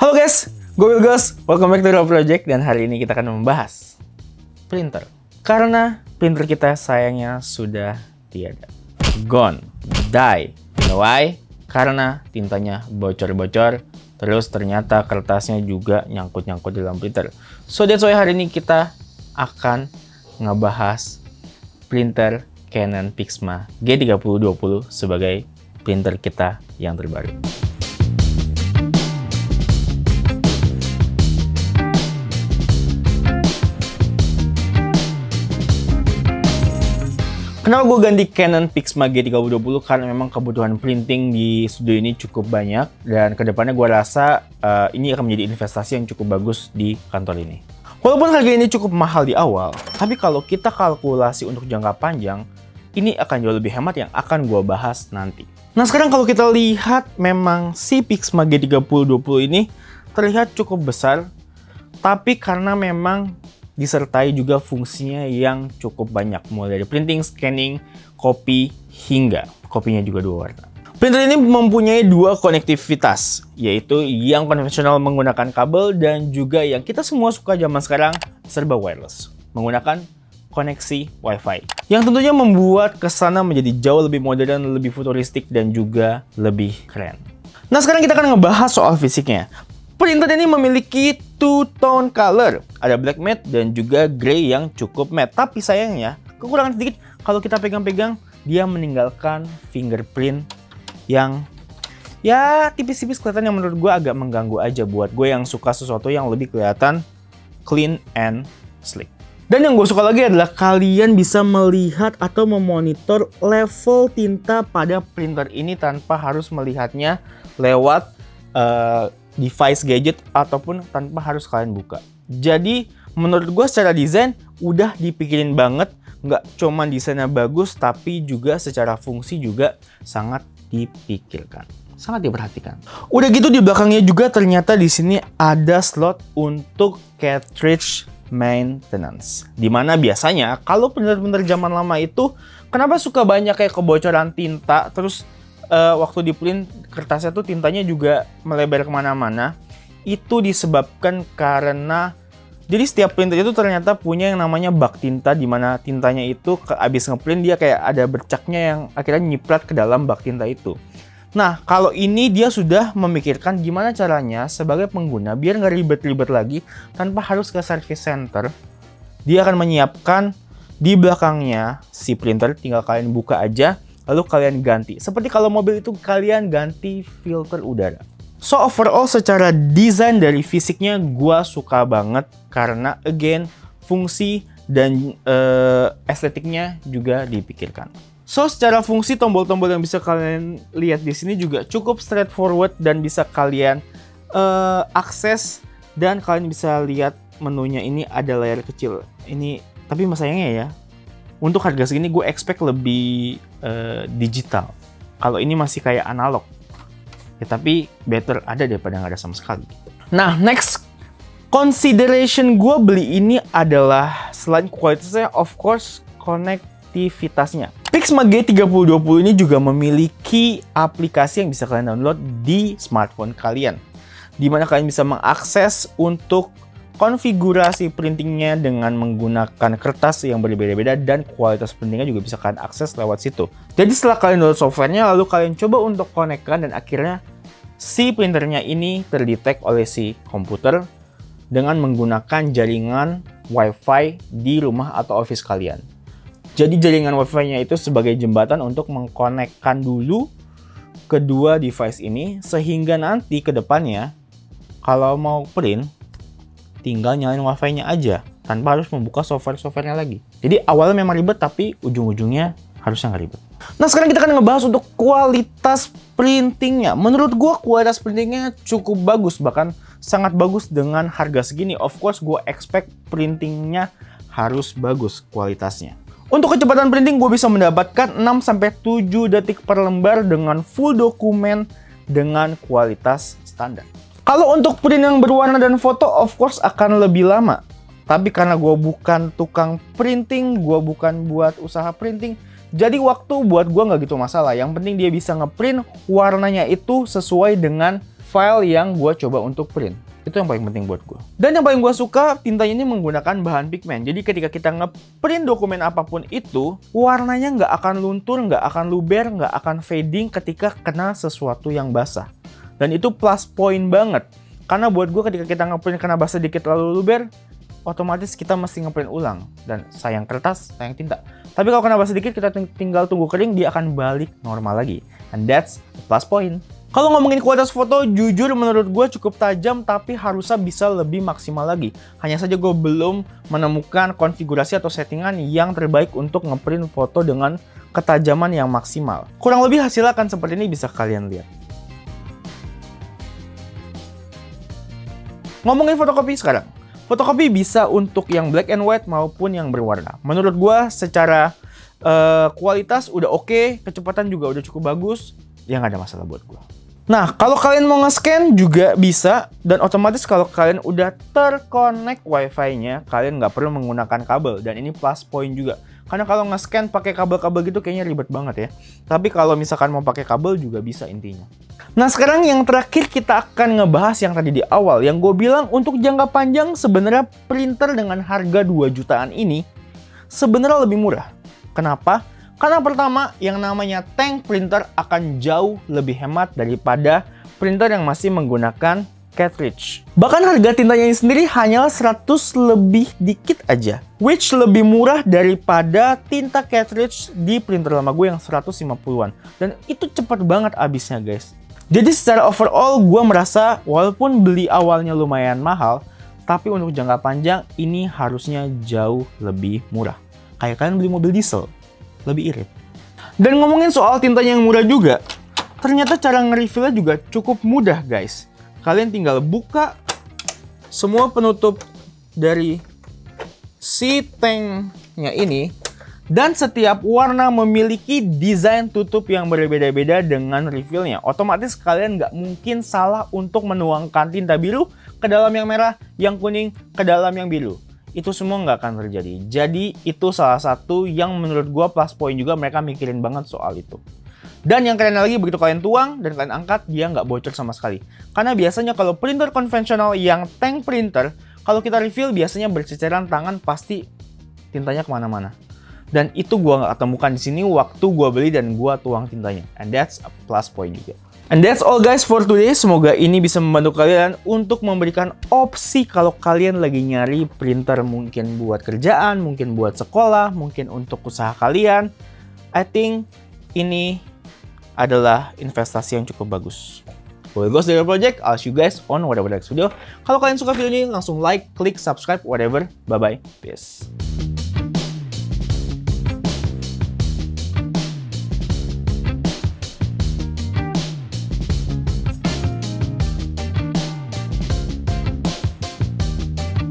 Halo guys, gue Will Ghost. Welcome back to Raw Project. Dan hari ini kita akan membahas printer. Karena printer kita sayangnya sudah tiada. Gone. Die. You know why? Karena tintanya bocor-bocor. Terus ternyata kertasnya juga nyangkut-nyangkut di dalam printer. So that's why hari ini kita akan ngebahas printer Canon Pixma G3020 sebagai printer kita yang terbaru. Kenapa gue ganti Canon Pixma G3020? Karena memang kebutuhan printing di studio ini cukup banyak. Dan kedepannya gue rasa ini akan menjadi investasi yang cukup bagus di kantor ini. Walaupun harga ini cukup mahal di awal, tapi kalau kita kalkulasi untuk jangka panjang, ini akan jauh lebih hemat yang akan gue bahas nanti. Nah sekarang kalau kita lihat memang si Pixma G3020 ini terlihat cukup besar. Tapi karena memang disertai juga fungsinya yang cukup banyak, mulai dari printing, scanning, copy, hingga kopinya juga dua warna. Printer ini mempunyai dua konektivitas, yaitu yang konvensional menggunakan kabel dan juga yang kita semua suka zaman sekarang serba wireless, menggunakan koneksi Wi-Fi. Yang tentunya membuat kesana menjadi jauh lebih modern, lebih futuristik, dan juga lebih keren. Nah sekarang kita akan ngebahas soal fisiknya. Printer ini memiliki two-tone color, ada black matte dan juga grey yang cukup matte. Tapi sayangnya, kekurangan sedikit kalau kita pegang-pegang, dia meninggalkan fingerprint yang ya tipis-tipis kelihatan, yang menurut gue agak mengganggu aja buat gue yang suka sesuatu yang lebih kelihatan clean and slick. Dan yang gue suka lagi adalah kalian bisa melihat atau memonitor level tinta pada printer ini tanpa harus melihatnya lewat device gadget ataupun tanpa harus kalian buka. Jadi menurut gue secara desain udah dipikirin banget, nggak cuma desainnya bagus tapi juga secara fungsi juga sangat dipikirkan, sangat diperhatikan. Udah gitu di belakangnya juga ternyata di sini ada slot untuk cartridge maintenance. Dimana biasanya kalau printer-printer zaman lama itu kenapa suka banyak kayak kebocoran tinta, terus waktu di print kertasnya tuh tintanya juga melebar kemana-mana. Itu disebabkan karena jadi setiap printer itu ternyata punya yang namanya bak tinta, dimana tintanya itu abis ngeprint dia kayak ada bercaknya yang akhirnya nyiprat ke dalam bak tinta itu. Nah kalau ini dia sudah memikirkan gimana caranya sebagai pengguna biar nggak ribet-ribet lagi tanpa harus ke service center. Dia akan menyiapkan di belakangnya si printer, tinggal kalian buka aja lalu kalian ganti. Seperti kalau mobil itu kalian ganti filter udara. So overall secara desain dari fisiknya gue suka banget karena again fungsi dan estetiknya juga dipikirkan. So secara fungsi tombol-tombol yang bisa kalian lihat di sini juga cukup straightforward dan bisa kalian akses, dan kalian bisa lihat menunya ini ada layar kecil. Ini tapi sayangnya ya, untuk harga segini gue expect lebih digital. Kalau ini masih kayak analog. Ya, tapi better ada daripada nggak ada sama sekali. Nah, next consideration gue beli ini adalah selain kualitasnya, of course, konektivitasnya. Pixma G3020 ini juga memiliki aplikasi yang bisa kalian download di smartphone kalian. Dimana kalian bisa mengakses untuk konfigurasi printingnya dengan menggunakan kertas yang berbeda-beda, dan kualitas printingnya juga bisa kalian akses lewat situ. Jadi setelah kalian download softwarenya, lalu kalian coba untuk konekkan, dan akhirnya si printernya ini terdetek oleh si komputer dengan menggunakan jaringan Wi-Fi di rumah atau office kalian. Jadi jaringan Wi-Fi-nya itu sebagai jembatan untuk mengkonekkan dulu kedua device ini, sehingga nanti ke depannya kalau mau print tinggal nyalain Wi-Fi-nya aja tanpa harus membuka software-softwarenya lagi. Jadi awalnya memang ribet tapi ujung-ujungnya harusnya nggak ribet. Nah sekarang kita akan ngebahas untuk kualitas printingnya. Menurut gua kualitas printingnya cukup bagus, bahkan sangat bagus dengan harga segini. Of course gua expect printingnya harus bagus kualitasnya. Untuk kecepatan printing gue bisa mendapatkan 6-7 detik per lembar dengan full dokumen dengan kualitas standar. Kalau untuk print yang berwarna dan foto, of course akan lebih lama. Tapi karena gue bukan tukang printing, gue bukan buat usaha printing, jadi waktu buat gue nggak gitu masalah. Yang penting dia bisa ngeprint warnanya itu sesuai dengan file yang gue coba untuk print. Itu yang paling penting buat gue. Dan yang paling gue suka, tintanya ini menggunakan bahan pigmen. Jadi ketika kita ngeprint dokumen apapun itu, warnanya nggak akan luntur, nggak akan luber, nggak akan fading ketika kena sesuatu yang basah. Dan itu plus point banget. Karena buat gue ketika kita ngeprint kena basah dikit lalu luber, otomatis kita mesti ngeprint ulang. Dan sayang kertas, sayang tinta. Tapi kalau kena basah dikit, kita tinggal tunggu kering, dia akan balik normal lagi. And that's a plus point. Kalau ngomongin kualitas foto, jujur menurut gue cukup tajam, tapi harusnya bisa lebih maksimal lagi. Hanya saja gue belum menemukan konfigurasi atau settingan yang terbaik untuk ngeprint foto dengan ketajaman yang maksimal. Kurang lebih hasilnya akan seperti ini, bisa kalian lihat. Ngomongin fotokopi sekarang. Fotokopi bisa untuk yang black and white maupun yang berwarna. Menurut gue secara kualitas udah oke, kecepatan juga udah cukup bagus, ya nggak ada masalah buat gue. Nah, kalau kalian mau nge-scan juga bisa, dan otomatis kalau kalian udah terkonek wifi-nya, kalian nggak perlu menggunakan kabel, dan ini plus point juga. Karena kalau nge-scan pakai kabel-kabel gitu kayaknya ribet banget ya. Tapi kalau misalkan mau pakai kabel juga bisa intinya. Nah, sekarang yang terakhir kita akan ngebahas yang tadi di awal, yang gue bilang untuk jangka panjang sebenarnya printer dengan harga 2 jutaan ini sebenarnya lebih murah. Kenapa? Karena pertama, yang namanya tank printer akan jauh lebih hemat daripada printer yang masih menggunakan cartridge. Bahkan harga tintanya ini sendiri hanya 100 lebih dikit aja. Which lebih murah daripada tinta cartridge di printer lama gue yang 150-an. Dan itu cepet banget habisnya guys. Jadi secara overall gue merasa walaupun beli awalnya lumayan mahal, tapi untuk jangka panjang ini harusnya jauh lebih murah. Kayak kalian beli mobil diesel. Lebih irit. Dan ngomongin soal tintanya yang murah juga, ternyata cara nge-refillnya juga cukup mudah guys. Kalian tinggal buka semua penutup dari si tanknya ini, dan setiap warna memiliki desain tutup yang berbeda-beda dengan refillnya. Otomatis kalian nggak mungkin salah untuk menuangkan tinta biru ke dalam yang merah, yang kuning ke dalam yang biru. Itu semua nggak akan terjadi. Jadi itu salah satu yang menurut gua plus point juga, mereka mikirin banget soal itu. Dan yang keren lagi, begitu kalian tuang dan kalian angkat, dia nggak bocor sama sekali. Karena biasanya kalau printer konvensional yang tank printer, kalau kita refill biasanya berceceran tangan, pasti tintanya kemana-mana. Dan itu gua nggak temukan di sini waktu gua beli dan gua tuang tintanya. And that's a plus point juga. And that's all guys for today. Semoga ini bisa membantu kalian untuk memberikan opsi kalau kalian lagi nyari printer, mungkin buat kerjaan, mungkin buat sekolah, mungkin untuk usaha kalian. I think ini adalah investasi yang cukup bagus. Well, goes dari project. I'll see you guys on whatever next video. Kalau kalian suka video ini, langsung like, klik, subscribe, whatever. Bye-bye. Peace.